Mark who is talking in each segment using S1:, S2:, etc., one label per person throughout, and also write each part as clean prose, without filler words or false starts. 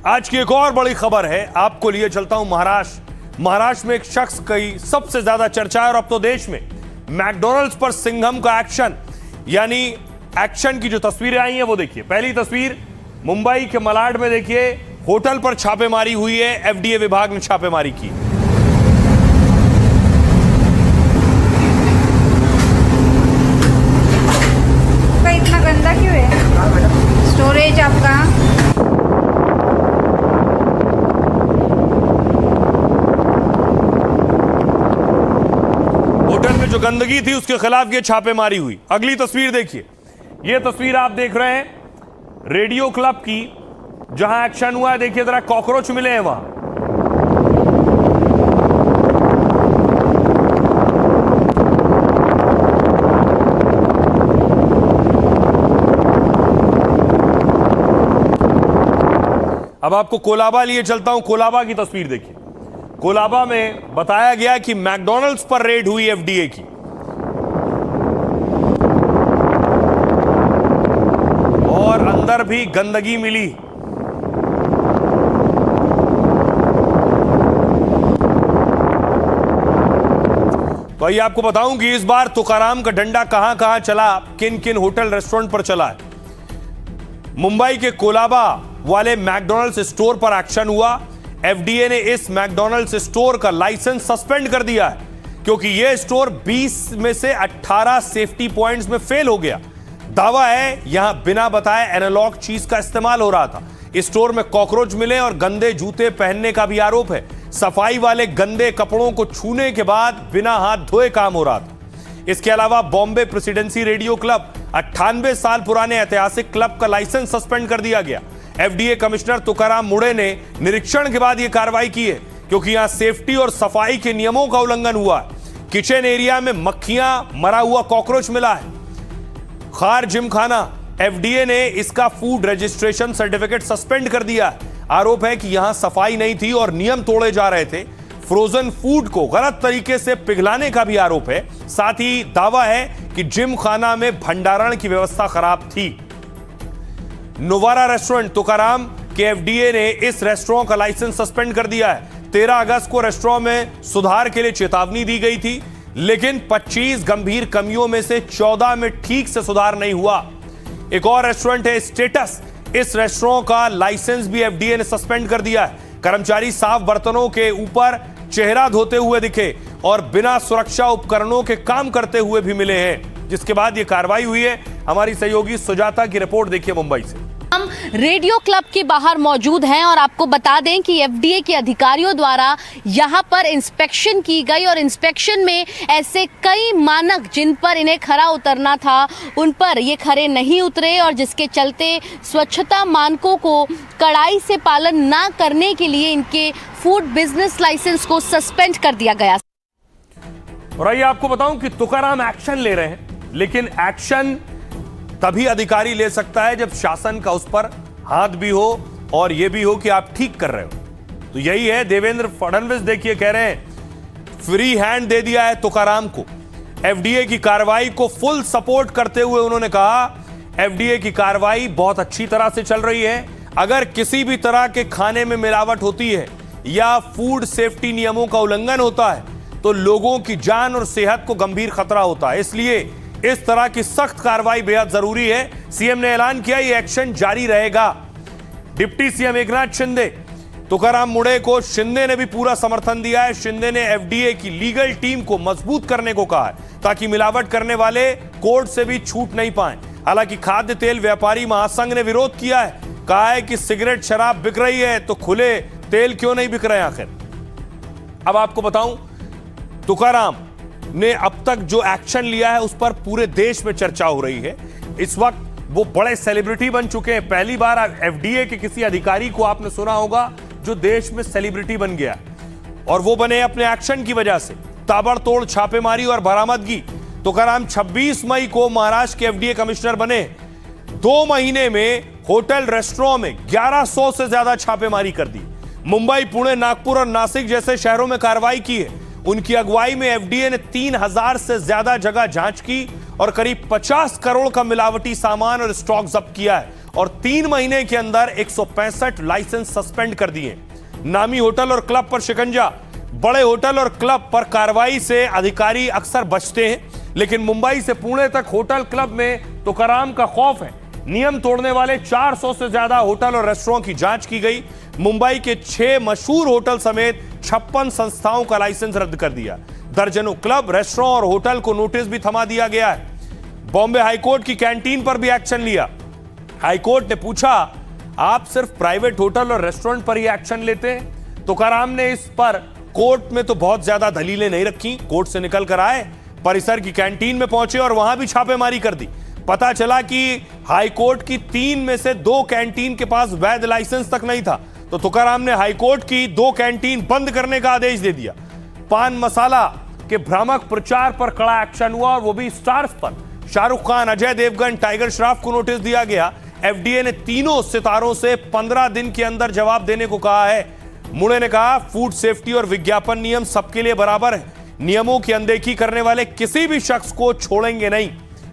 S1: आज की एक और बड़ी खबर है, आपको लिए चलता हूं महाराष्ट्र में एक शख्स की सबसे ज्यादा चर्चा है और अब तो देश में मैकडॉनल्ड्स पर सिंघम का एक्शन, यानी एक्शन की जो तस्वीरें आई हैं वो देखिए। पहली तस्वीर मुंबई के मलाड में देखिए, होटल पर छापेमारी हुई है, एफडीए विभाग ने छापेमारी की।
S2: इतना गंदा क्यों है स्टोरेज आपका?
S1: होटल में जो गंदगी थी उसके खिलाफ ये छापेमारी हुई। अगली तस्वीर देखिए, ये तस्वीर आप देख रहे हैं रेडियो क्लब की, जहां एक्शन हुआ है। देखिए जरा, कॉकरोच मिले हैं वहां। अब आपको कोलाबा लिए चलता हूं। कोलाबा की तस्वीर देखिए। कोलाबा में बताया गया कि मैकडॉनल्ड्स पर रेड हुई एफडीए की, और अंदर भी गंदगी मिली। तो आइए आपको बताऊं कि इस बार तुकाराम का डंडा कहां कहां चला, किन किन होटल रेस्टोरेंट पर चला है। मुंबई के कोलाबा वाले मैकडॉनल्ड्स स्टोर पर एक्शन हुआ। एफडीए ने इस मैकडॉनल्ड्स स्टोर का लाइसेंस सस्पेंड कर दिया है, क्योंकि यह स्टोर 20 में से 18 सेफ्टी पॉइंट्स में फेल हो गया। दावा है यहां बिना बताए एनालॉग चीज का इस्तेमाल हो रहा था। इस स्टोर में कॉकरोच मिले और गंदे जूते पहनने का भी आरोप है। सफाई वाले गंदे कपड़ों को छूने के बाद बिना हाथ धोए काम हो रहा था। इसके अलावा बॉम्बे प्रेसिडेंसी रेडियो क्लब, 98 साल पुराने ऐतिहासिक क्लब का लाइसेंस सस्पेंड कर दिया गया। एफडीए कमिश्नर तुकाराम मुड़े ने निरीक्षण के बाद यह कार्रवाई की है, क्योंकि यहां सेफ्टी और सफाई के नियमों का उल्लंघन हुआ है। किचन एरिया में मक्खियां, मरा हुआ कॉकरोच मिला है। खार जिमखाना, एफडीए ने इसका फूड रजिस्ट्रेशन सर्टिफिकेट सस्पेंड कर दिया है। आरोप है कि यहां सफाई नहीं थी और नियम तोड़े जा रहे थे। फ्रोजन फूड को गलत तरीके से पिघलाने का भी आरोप है। साथ ही दावा है कि जिम खाना में भंडारण की व्यवस्था खराब थी। नोवारा रेस्टोरेंट, तुकाराम के एफडीए ने इस रेस्टोरेंट का लाइसेंस सस्पेंड कर दिया है। 13 अगस्त को रेस्टोरेंट में सुधार के लिए चेतावनी दी गई थी, लेकिन 25 गंभीर कमियों में से 14 में ठीक से सुधार नहीं हुआ। एक और रेस्टोरेंट है स्टेटस, इस रेस्टोरेंट का लाइसेंस भी एफडीए ने सस्पेंड कर दिया है। कर्मचारी साफ बर्तनों के ऊपर चेहरा धोते हुए दिखे और बिना सुरक्षा उपकरणों के काम करते हुए भी मिले हैं, जिसके बाद यह कार्रवाई हुई है। हमारी सहयोगी सुजाता की रिपोर्ट देखिए मुंबई से।
S3: हम रेडियो क्लब के बाहर मौजूद हैं और आपको बता दें कि एफडीए के अधिकारियों द्वारा यहां पर इंस्पेक्शन की गई और इंस्पेक्शन में ऐसे कई मानक जिन पर इन्हें खरा उतरना था उन पर ये खरे नहीं उतरे, और जिसके चलते स्वच्छता मानकों को कड़ाई से पालन ना करने के लिए इनके फूड बिजनेस लाइसेंस को सस्पेंड कर दिया गया।
S1: और आइए आपको बताऊं कि तुकाराम एक्शन ले रहे हैं, लेकिन एक्शन तभी अधिकारी ले सकता है जब शासन का उस पर हाथ भी हो और यह भी हो कि आप ठीक कर रहे हो। तो यही है, देवेंद्र फडणवीस देखिए कह रहे हैं फ्री हैंड दे दिया है तुकाराम को। एफडीए की कार्रवाई को फुल सपोर्ट करते हुए उन्होंने कहा एफडीए की कार्रवाई बहुत अच्छी तरह से चल रही है। अगर किसी भी तरह के खाने में मिलावट होती है या फूड सेफ्टी नियमों का उल्लंघन होता है तो लोगों की जान और सेहत को गंभीर खतरा होता है। इसलिए इस तरह की सख्त कार्रवाई बेहद जरूरी है। सीएम ने ऐलान किया यह एक्शन जारी रहेगा। डिप्टी सीएम एकनाथ शिंदे, तुकाराम मुड़े को शिंदे ने भी पूरा समर्थन दिया है। शिंदे ने एफडीए की लीगल टीम को मजबूत करने को कहा है, ताकि मिलावट करने वाले कोर्ट से भी छूट नहीं पाए। हालांकि खाद्य तेल व्यापारी महासंघ ने विरोध किया है, कहा है कि सिगरेट शराब बिक रही है तो खुले तेल क्यों नहीं बिक रहे आखिर। अब आपको बताऊं, तुकाराम ने अब तक जो एक्शन लिया है उस पर पूरे देश में चर्चा हो रही है। इस वक्त वो बड़े सेलिब्रिटी बन चुके हैं। पहली बार एफडीए के किसी अधिकारी को आपने सुना होगा जो देश में सेलिब्रिटी बन गया, और वो बने अपने एक्शन की वजह से। ताबड़तोड़ छापेमारी और बरामदगी। तुकाराम 26 मई को महाराष्ट्र के एफडीए कमिश्नर बने। 2 महीने में होटल रेस्टोरेंट में 1100 से ज्यादा छापेमारी कर दी। मुंबई, पुणे, नागपुर और नासिक जैसे शहरों में कार्रवाई की है। उनकी अगुवाई में एफडीए ने 3000 से ज्यादा जगह जांच की और करीब 50 करोड़ का मिलावटी सामान और स्टॉक जब्त किया है और 3 महीने के अंदर 165 लाइसेंस सस्पेंड कर दिए। नामी होटल और क्लब पर शिकंजा। बड़े होटल और क्लब पर कार्रवाई से अधिकारी अक्सर बचते हैं, लेकिन मुंबई से पुणे तक होटल क्लब में तुकाराम का खौफ है। नियम तोड़ने वाले 400 से ज्यादा होटल और रेस्टोरेंट की जांच की गई। मुंबई के 6 मशहूर होटल समेत 56 संस्थाओं का लाइसेंस रद्द कर दिया। दर्जनों क्लब, रेस्टोरेंट और होटल को नोटिस भी थमा दिया गया है। बॉम्बे हाईकोर्ट की कैंटीन पर भी एक्शन लिया। हाईकोर्ट ने पूछा, आप सिर्फ प्राइवेट होटल और रेस्टोरेंट पर ही एक्शन लेते हैं? तुकाराम ने इस पर कोर्ट में तो बहुत ज्यादा दलीलें नहीं रखी। कोर्ट से निकल कर आए, परिसर की कैंटीन में पहुंचे और वहां भी छापेमारी कर दी। पता चला कि हाईकोर्ट की 3 में से 2 कैंटीन के पास वैध लाइसेंस तक नहीं था, तो तुकाराम ने हाईकोर्ट की 2 कैंटीन बंद करने का आदेश दे दिया। पान मसाला के भ्रामक प्रचार पर कड़ा एक्शन हुआ और वो भी स्टार्स पर। शाहरुख खान, अजय देवगन, टाइगर श्रॉफ को नोटिस दिया गया। एफडीए ने तीनों सितारों से 15 दिन के अंदर जवाब देने को कहा है। मुड़े ने कहा, फूड सेफ्टी और विज्ञापन नियम सबके लिए बराबर है। नियमों की अनदेखी करने वाले किसी भी शख्स को छोड़ेंगे नहीं।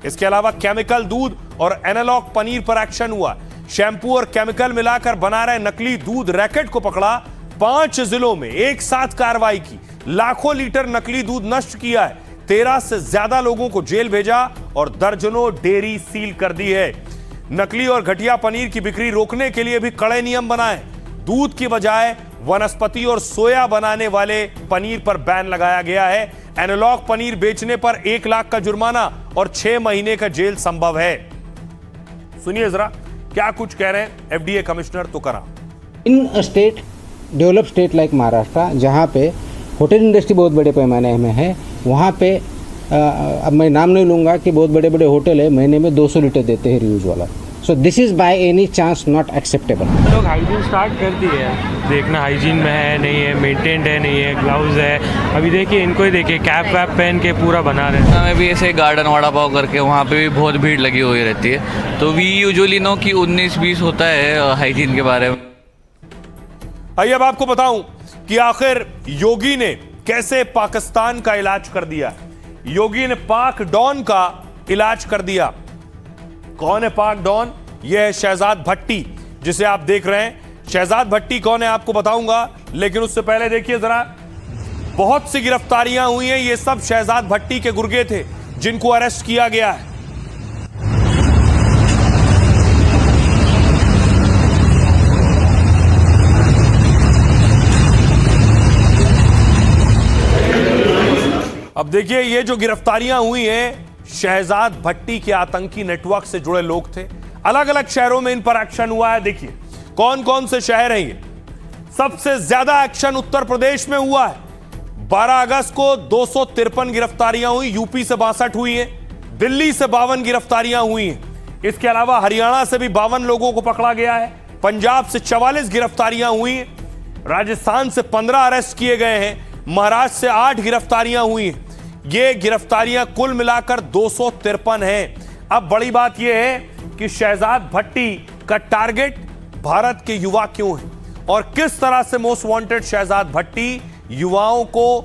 S1: इसके अलावा केमिकल दूध और एनालॉग पनीर पर एक्शन हुआ। शैंपू और केमिकल मिलाकर बना रहे नकली दूध रैकेट को पकड़ा। 5 जिलों में एक साथ कार्रवाई की। लाखों लीटर नकली दूध नष्ट किया है। 13 से ज्यादा लोगों को जेल भेजा और दर्जनों डेयरी सील कर दी है। नकली और घटिया पनीर की बिक्री रोकने के लिए भी कड़े नियम बनाए। दूध की बजाय वनस्पति और सोया बनाने वाले पनीर पर बैन लगाया गया है। एनालॉग पनीर बेचने पर 1 लाख का जुर्माना और 6 महीने का जेल संभव है। सुनिए जरा क्या कुछ कह रहे हैं एफडीए कमिश्नर तुकाराम।
S4: इन state, develop state like Maharashtra, जहाँ पे होटल इंडस्ट्री बहुत बड़े पैमाने में है, वहाँ पे अब मैं नाम नहीं लूँगा कि बहुत बड़े बड़े होटल है, महीने में 200 लीटर देते हैं रियूज वाला। So this is by any chance not acceptable.
S5: लोग हाइजीन स्टार्ट कर दिए हैं, देखना हाइजीन में है नहीं है, मेंटेन्ड है नहीं है, ग्लव्स है। अभी देखिए इनको ही देखिए, कैप वैप पहन के पूरा बना रहे हैं।
S6: हमें भी ऐसे गार्डन वड़ा पाव करके वहाँ पे भी बहुत भीड़ लगी हुई रहती है, तो वी यूजुअली नो कि 19-20 होता है हाइजीन के बारे में।
S1: आइए अब आपको बताऊं कि आखिर योगी ने कैसे पाकिस्तान का इलाज कर दिया। योगी ने पाक डॉन का इलाज कर दिया। कौन है पाक डॉन? यह है शहजाद भट्टी, जिसे आप देख रहे हैं। शहजाद भट्टी कौन है आपको बताऊंगा, लेकिन उससे पहले देखिए जरा, बहुत सी गिरफ्तारियां हुई हैं। ये सब शहजाद भट्टी के गुर्गे थे जिनको अरेस्ट किया गया है। अब देखिए, ये जो गिरफ्तारियां हुई हैं, शहजाद भट्टी के आतंकी नेटवर्क से जुड़े लोग थे। अलग अलग शहरों में इन पर एक्शन हुआ है। देखिए कौन कौन से शहर हैं ये। सबसे ज्यादा एक्शन उत्तर प्रदेश में हुआ है। 12 अगस्त को 253 गिरफ्तारियां हुई। यूपी से 62 हुई हैं। दिल्ली से 52 गिरफ्तारियां हुई हैं। इसके अलावा हरियाणा से भी 52 लोगों को पकड़ा गया है। पंजाब से 44 गिरफ्तारियां हुई हैं। राजस्थान से 15 अरेस्ट किए गए हैं। महाराष्ट्र से 8 गिरफ्तारियां हुई हैं। ये गिरफ्तारियां कुल मिलाकर 253 हैं। अब बड़ी बात यह है कि शहजाद भट्टी का टारगेट भारत के युवा क्यों है और किस तरह से मोस्ट वांटेड शहजाद भट्टी युवाओं को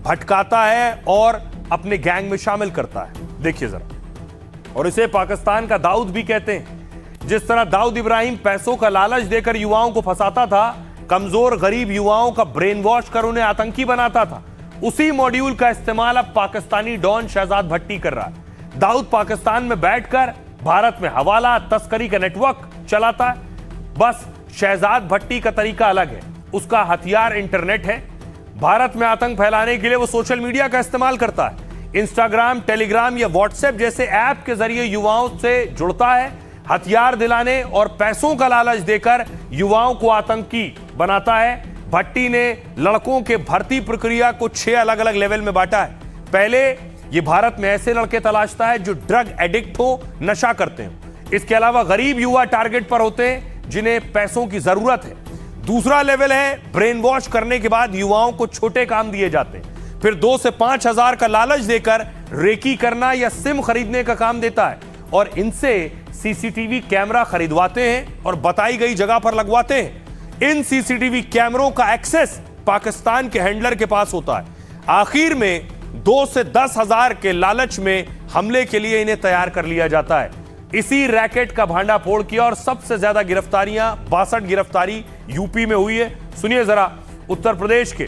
S1: भटकाता है और अपने गैंग में शामिल करता है। देखिए जरा। और इसे पाकिस्तान का दाऊद भी कहते हैं। जिस तरह दाऊद इब्राहिम पैसों का लालच देकर युवाओं को फंसाता था, कमजोर गरीब युवाओं का ब्रेन वॉश कर उन्हें आतंकी बनाता था, उसी मॉड्यूल का इस्तेमाल अब पाकिस्तानी डॉन शहजाद भट्टी कर रहा है। दाऊद पाकिस्तान में बैठकर भारत में हवाला तस्करी का नेटवर्क चलाता है। बस शहजाद भट्टी का तरीका अलग है। उसका हथियार इंटरनेट है। भारत में आतंक फैलाने के लिए वो सोशल मीडिया का इस्तेमाल करता है। इंस्टाग्राम, टेलीग्राम या व्हाट्सएप जैसे ऐप के जरिए युवाओं से जुड़ता है। हथियार दिलाने और पैसों का लालच देकर युवाओं को आतंकी बनाता है। भट्टी ने लड़कों के भर्ती प्रक्रिया को 6 अलग अलग लेवल में बांटा है। पहले ये भारत में ऐसे लड़के तलाशता है जो ड्रग एडिक्ट हो, नशा करते हो। इसके अलावा गरीब युवा टारगेट पर होते हैं जिन्हें पैसों की जरूरत है। दूसरा लेवल है ब्रेन वॉश करने के बाद युवाओं को छोटे काम दिए जाते हैं। फिर 2 से 5 हजार का लालच देकर रेकी करना या सिम खरीदने का काम देता है और इनसे सीसीटीवी कैमरा खरीदवाते हैं और बताई गई जगह पर लगवाते हैं। इन सीसीटीवी कैमरों का एक्सेस पाकिस्तान के हैंडलर के पास होता है। आखिर में 2 से 10 हजार के लालच में हमले के लिए इन्हें तैयार कर लिया जाता है। इसी रैकेट का भांडाफोड़ किया और सबसे ज्यादा गिरफ्तारियां 62 गिरफ्तारी यूपी में हुई है। सुनिए जरा उत्तर प्रदेश के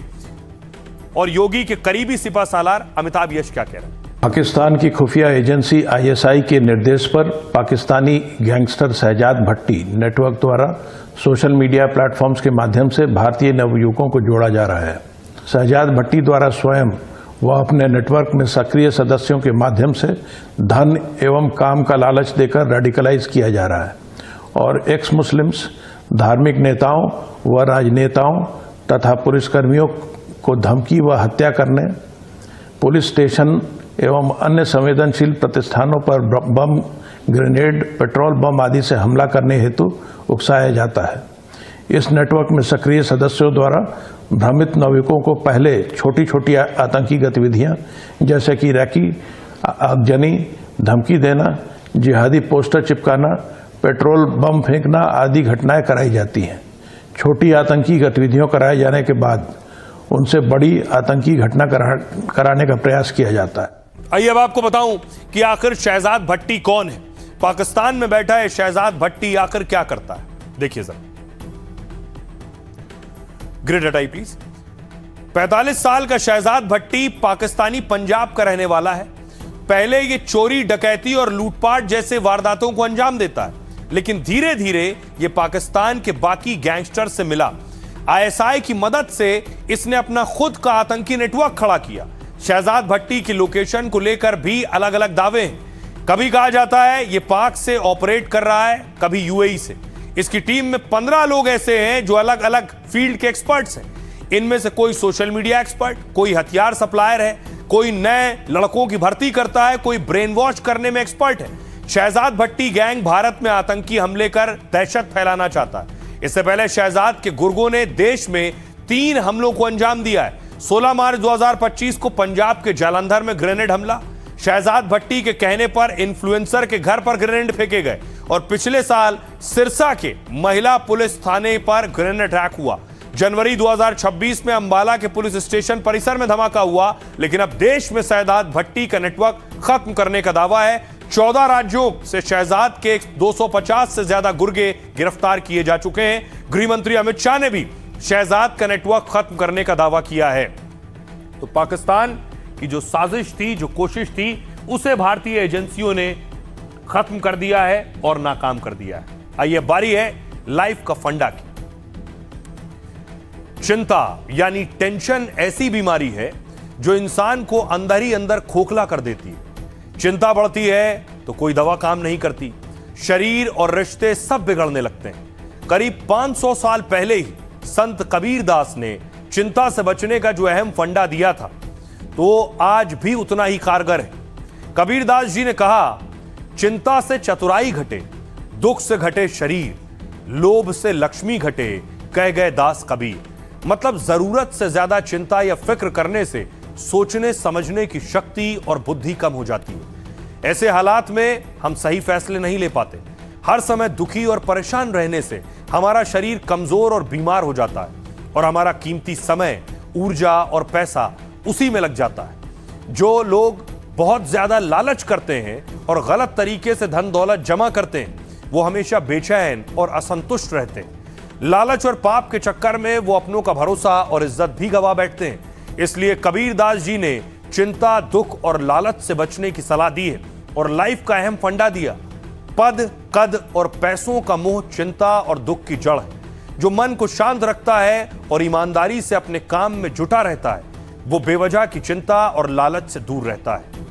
S1: और योगी के करीबी सिपाहसालार अमिताभ यश क्या कह रहे हैं।
S7: पाकिस्तान की खुफिया एजेंसी आईएसआई के निर्देश पर पाकिस्तानी गैंगस्टर शहजाद भट्टी नेटवर्क द्वारा सोशल मीडिया प्लेटफॉर्म्स के माध्यम से भारतीय नवयुवकों को जोड़ा जा रहा है। शहजाद भट्टी द्वारा स्वयं वह अपने नेटवर्क में सक्रिय सदस्यों के माध्यम से धन एवं काम का लालच देकर रेडिकलाइज किया जा रहा है और एक्स मुस्लिम्स, धार्मिक नेताओं व राजनेताओं तथा पुलिसकर्मियों को धमकी व हत्या करने, पुलिस स्टेशन एवं अन्य संवेदनशील प्रतिष्ठानों पर बम, ग्रेनेड, पेट्रोल बम आदि से हमला करने हेतु उकसाया जाता है। इस नेटवर्क में सक्रिय सदस्यों द्वारा भ्रमित नवयुवकों को पहले छोटी छोटी आतंकी गतिविधियां जैसे कि रैकी, आगजनी, धमकी देना, जिहादी पोस्टर चिपकाना, पेट्रोल बम फेंकना आदि घटनाएं कराई जाती हैं। छोटी आतंकी गतिविधियों कराए जाने के बाद उनसे बड़ी आतंकी घटना कराने का प्रयास किया जाता है।
S1: आइए अब आपको बताऊं कि आखिर शहजाद भट्टी कौन है। पाकिस्तान में बैठा है शहजाद भट्टी, आखिर क्या करता है देखिए जरा। ग्रिड हटाई प्लीज। 45 साल का शहजाद भट्टी पाकिस्तानी पंजाब का रहने वाला है। पहले ये चोरी, डकैती और लूटपाट जैसे वारदातों को अंजाम देता है, लेकिन धीरे धीरे ये पाकिस्तान के बाकी गैंगस्टर से मिला। आईएसआई की मदद से इसने अपना खुद का आतंकी नेटवर्क खड़ा किया। शहजाद भट्टी की लोकेशन को लेकर भी अलग अलग दावे हैं। कभी कहा जाता है ये पाक से ऑपरेट कर रहा है, कभी यूएई से। इसकी टीम में 15 लोग ऐसे हैं जो अलग अलग फील्ड के एक्सपर्ट्स हैं। इनमें से कोई सोशल मीडिया एक्सपर्ट, कोई हथियार सप्लायर है, कोई नए लड़कों की भर्ती करता है, कोई ब्रेन वॉश करने में एक्सपर्ट है। शहजाद भट्टी गैंग भारत में आतंकी हमले कर दहशत फैलाना चाहता है। इससे पहले शहजाद के गुर्गों ने देश में 3 हमलों को अंजाम दिया है। 16 मार्च 2025 को पंजाब के जालंधर में ग्रेनेड हमला। शहजाद भट्टी के कहने पर इन्फ्लुएंसर के घर पर ग्रेनेड फेंके गए और पिछले साल सिरसा के महिला पुलिस थाने पर ग्रेनेड अटैक हुआ। जनवरी 2026 में अंबाला के पुलिस स्टेशन परिसर में धमाका हुआ। लेकिन अब देश में शहजाद भट्टी का नेटवर्क खत्म करने का दावा है। 14 राज्यों से शहजाद के 250 से ज्यादा गुर्गे गिरफ्तार किए जा चुके हैं। गृह मंत्री अमित शाह ने भी शहजाद का नेटवर्क खत्म करने का दावा किया है। तो पाकिस्तान की जो साजिश थी, जो कोशिश थी, उसे भारतीय एजेंसियों ने खत्म कर दिया है और नाकाम कर दिया है। आइए बारी है लाइफ का फंडा की। चिंता यानी टेंशन ऐसी बीमारी है जो इंसान को अंदर ही अंदर खोखला कर देती है। चिंता बढ़ती है तो कोई दवा काम नहीं करती, शरीर और रिश्ते सब बिगड़ने लगते हैं। करीब 500 साल पहले ही संत कबीर दास ने चिंता से बचने का जो अहम फंडा दिया था, तो आज भी उतना ही कारगर है। कबीर दास जी ने कहा, चिंता से चतुराई घटे, दुख से घटे शरीर, लोभ से लक्ष्मी घटे, कह गए दास कबीर। मतलब जरूरत से ज्यादा चिंता या फिक्र करने से सोचने समझने की शक्ति और बुद्धि कम हो जाती है। ऐसे हालात में हम सही फैसले नहीं ले पाते। हर समय दुखी और परेशान रहने से हमारा शरीर कमजोर और बीमार हो जाता है और हमारा कीमती समय, ऊर्जा और पैसा उसी में लग जाता है। जो लोग बहुत ज्यादा लालच करते हैं और गलत तरीके से धन दौलत जमा करते हैं, वो हमेशा बेचैन और असंतुष्ट रहते हैं। लालच और पाप के चक्कर में वो अपनों का भरोसा और इज्जत भी गवा बैठते हैं। इसलिए कबीर दास जी ने चिंता, दुख और लालच से बचने की सलाह दी है और लाइफ का अहम फंडा दिया। पद, कद और पैसों का मोह चिंता और दुख की जड़ है। जो मन को शांत रखता है और ईमानदारी से अपने काम में जुटा रहता है, वो बेवजह की चिंता और लालच से दूर रहता है।